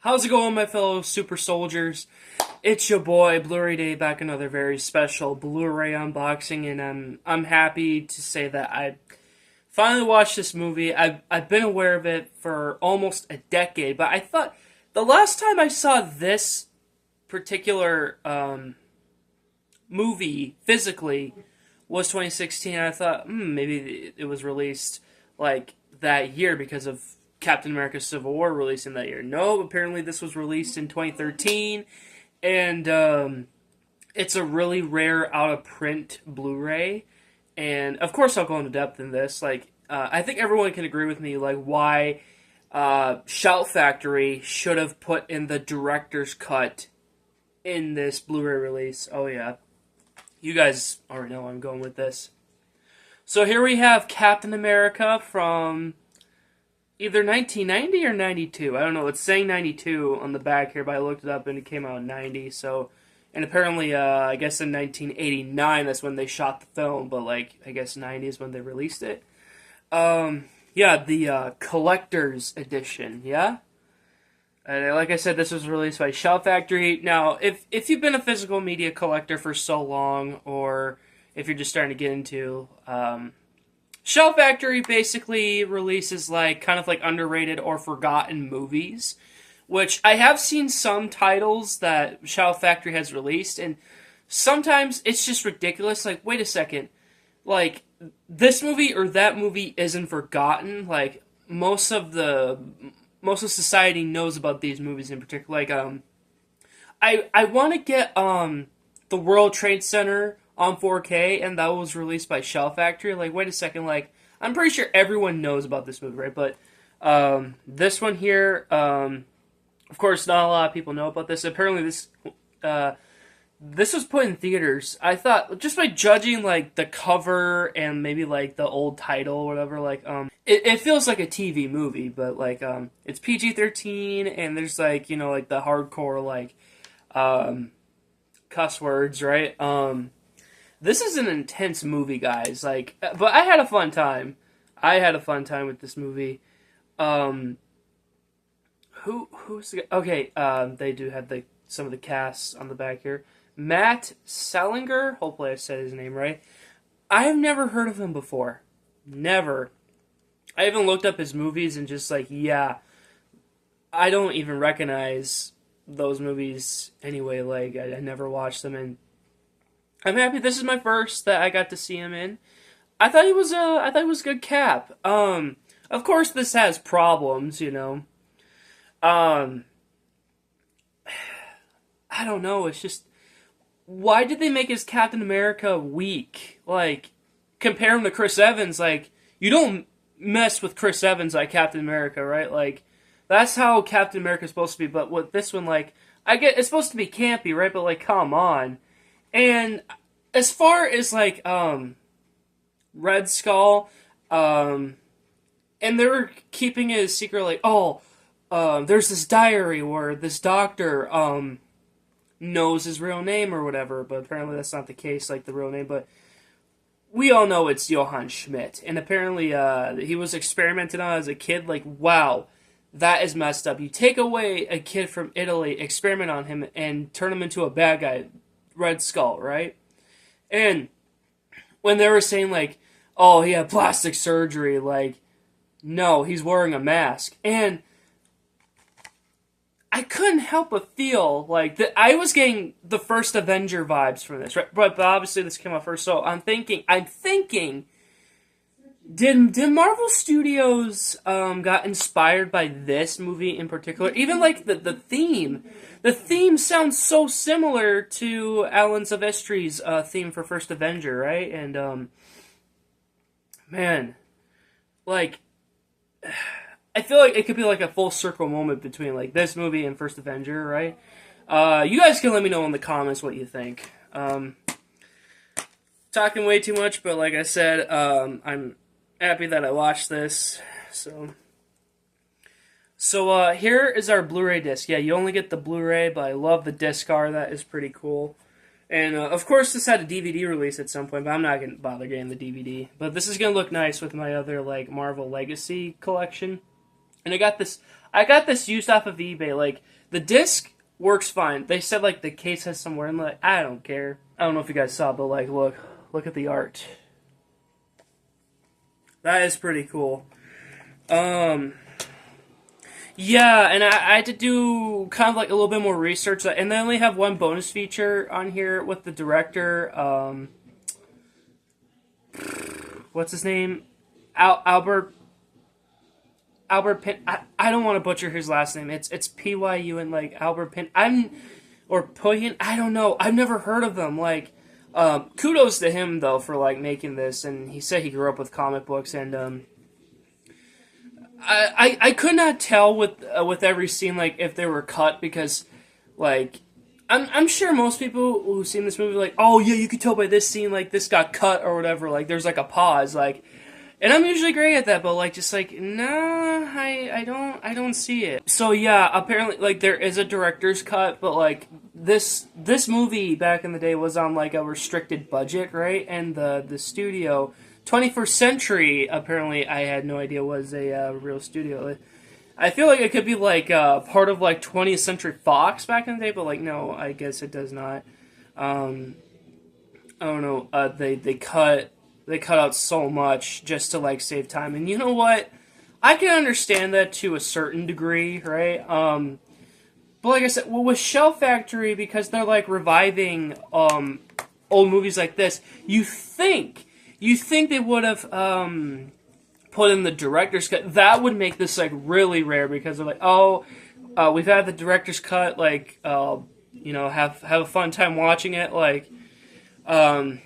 How's it going, my fellow super soldiers? It's your boy Blu-rayDave back, another very special Blu-ray unboxing, and I'm happy to say that I finally watched this movie. I've been aware of it for almost a decade, but I thought the last time I saw this particular movie physically was 2016. And I thought maybe it was released like that year because of Captain America Civil War releasing that year. No, apparently this was released in 2013, and it's a really rare out-of-print Blu-ray, and of course I'll go into depth in this. I think everyone can agree with me, why Shout Factory should have put in the director's cut in this Blu-ray release. Oh yeah, you guys already know where I'm going with this. So here we have Captain America from either 1990 or 92. I don't know. It's saying 92 on the back here, but I looked it up and it came out in 90. So, and apparently, I guess in 1989, that's when they shot the film. But I guess 90 is when they released it. Yeah, the collector's edition. Yeah. Like I said, this was released by Shout Factory. Now, if you've been a physical media collector for so long, or if you're just starting to get into Shout Factory basically releases kind of underrated or forgotten movies, which I have seen some titles that Shout Factory has released, and sometimes it's just ridiculous. Wait a second, this movie or that movie isn't forgotten. Most of society knows about these movies in particular. I want to get the World Trade Center on 4K, and that was released by Shout Factory. Wait a second, I'm pretty sure everyone knows about this movie, right? But this one here, of course, not a lot of people know about this. Apparently, this was put in theaters. I thought, just by judging the cover and maybe the old title or whatever, it feels like a TV movie, but it's PG-13, and there's the hardcore cuss words, right? This is an intense movie, guys. But I had a fun time. I had a fun time with this movie. Who's the guy? Okay, they do have some of the casts on the back here. Matt Salinger. Hopefully I said his name right. I have never heard of him before. Never. I even looked up his movies and just yeah, I don't even recognize those movies anyway. I never watched them, and I'm happy this is my first that I got to see him in. I thought he was a good Cap. Of course this has problems, I don't know, it's just, why did they make his Captain America weak? Compare him to Chris Evans, you don't mess with Chris Evans like Captain America, right? That's how Captain America's supposed to be, but with this one, I get it's supposed to be campy, right? But come on. And as far as Red Skull, and they were keeping it a secret, there's this diary where this doctor knows his real name or whatever, but apparently that's not the case, the real name. But we all know it's Johann Schmidt, and apparently he was experimented on as a kid. Wow, that is messed up. You take away a kid from Italy, experiment on him, and turn him into a bad guy. Red Skull, right? And when they were saying oh, he had plastic surgery, no, he's wearing a mask. And I couldn't help but feel that I was getting the first Avenger vibes from this, right? But obviously this came out first, so I'm thinking, did Marvel Studios got inspired by this movie in particular? Even the theme. The theme sounds so similar to Alan Silvestri's theme for First Avenger, right? And man, I feel it could be a full circle moment between this movie and First Avenger, right? You guys can let me know in the comments what you think. Talking way too much, but like I said, I'm happy that I watched this. So here is our Blu-ray disc. Yeah, you only get the Blu-ray, but I love the disc art. That is pretty cool. And of course, this had a DVD release at some point, but I'm not gonna bother getting the DVD. But this is gonna look nice with my other Marvel Legacy collection. And I got this. I got this used off of eBay. Like, the disc works fine. They said, like, the case has some wear, and like, I don't care. I don't know if you guys saw, but like, look at the art. That is pretty cool. Yeah, and I had to do kind of like a little bit more research, and they only have one bonus feature on here with the director. What's his name? Albert Pin. I don't want to butcher his last name. It's P-Y-U and like Albert Pin. Or Poyan. I don't know. I've never heard of them. Like, kudos to him though for like making this, and he said he grew up with comic books, and I could not tell with every scene like if they were cut, because like I'm sure most people who've seen this movie are like, oh yeah, you could tell by this scene like this got cut or whatever, like there's like a pause, like, and I'm usually great at that, but like just like nah, I don't see it. So yeah, apparently like there is a director's cut, but like this movie back in the day was on like a restricted budget, right? And the studio 21st Century, apparently, I had no idea was a real studio. I feel like it could be like part of like 20th Century Fox back in the day, but like no, I guess it does not. I don't know. They cut out so much just to like save time, and you know what? I can understand that to a certain degree, right? But like I said, well, with Shell Factory, because they're like reviving old movies like this, you think they would have put in the director's cut. That would make this like really rare, because they're like, oh, we've had the director's cut, like, you know, have a fun time watching it, like, yeah,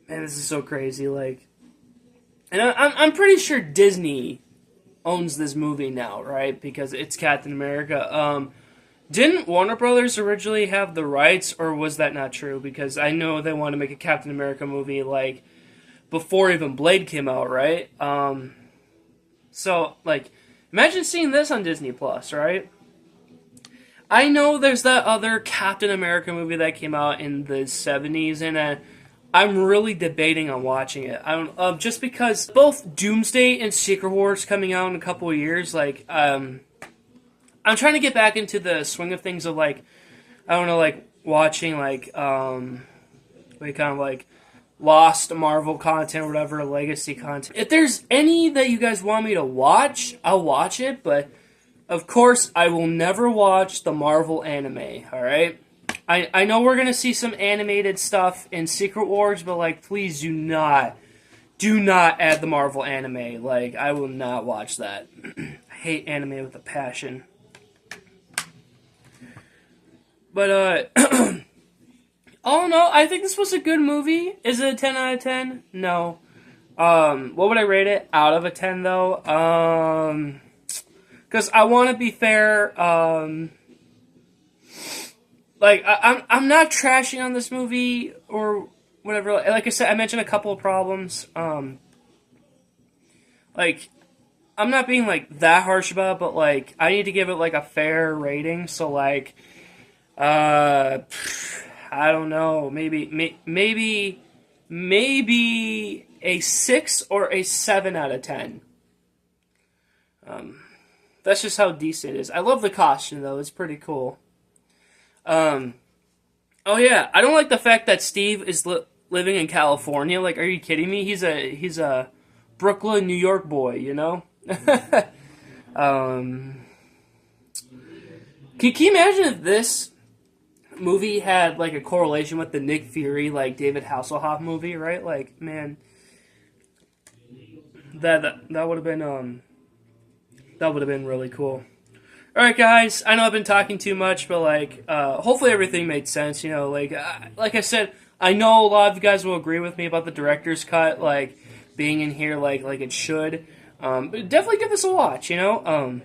man, this is so crazy, like, and I'm pretty sure Disney owns this movie now, right? Because it's Captain America. Didn't Warner Brothers originally have the rights, or was that not true? Because I know they wanted to make a Captain America movie, like, before even Blade came out, right? So, like, imagine seeing this on Disney Plus, right? I know there's that other Captain America movie that came out in the 70s, and I'm really debating on watching it. I don't, just because both Doomsday and Secret Wars coming out in a couple of years, like, I'm trying to get back into the swing of things of, like, I don't know, like, watching, like kind of, like, lost Marvel content or whatever, legacy content. If there's any that you guys want me to watch, I'll watch it, but, of course, I will never watch the Marvel anime, alright? I know we're gonna see some animated stuff in Secret Wars, but, like, please do not add the Marvel anime. Like, I will not watch that. I hate anime with a passion. But, all in all, I think this was a good movie. Is it a 10 out of 10? No. What would I rate it? Out of a 10, though? Because I want to be fair, like, I'm not trashing on this movie, or whatever. Like I said, I mentioned a couple of problems. Like, I'm not being, like, that harsh about it, but, like, I need to give it, like, a fair rating, so, like, I don't know, maybe a 6 or a 7 out of 10. That's just how decent it is. I love the costume, though. It's pretty cool. Oh yeah, I don't like the fact that Steve is living in California. Like, are you kidding me? He's a Brooklyn, New York boy, you know? Can you imagine if this movie had, like, a correlation with the Nick Fury, like, David Hasselhoff movie, right? Like, man, that would have been, that would have been really cool. Alright, guys, I know I've been talking too much, but, like, hopefully everything made sense, you know, like I said, I know a lot of you guys will agree with me about the director's cut, like, being in here, like it should, but definitely give this a watch, you know,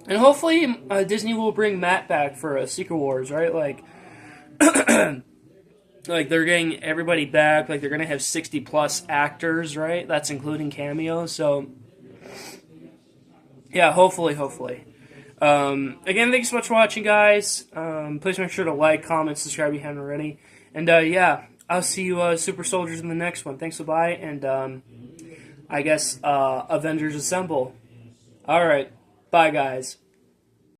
and hopefully, Disney will bring Matt back for Secret Wars, right, like, like, they're getting everybody back, like, they're gonna have 60-plus actors, right, that's including cameos, so, yeah, hopefully. Again, thanks so much for watching, guys. Please make sure to like, comment, subscribe if you haven't already. And, yeah, I'll see you, Super Soldiers, in the next one. Thanks, bye, and, I guess, Avengers Assemble. All right. Bye, guys.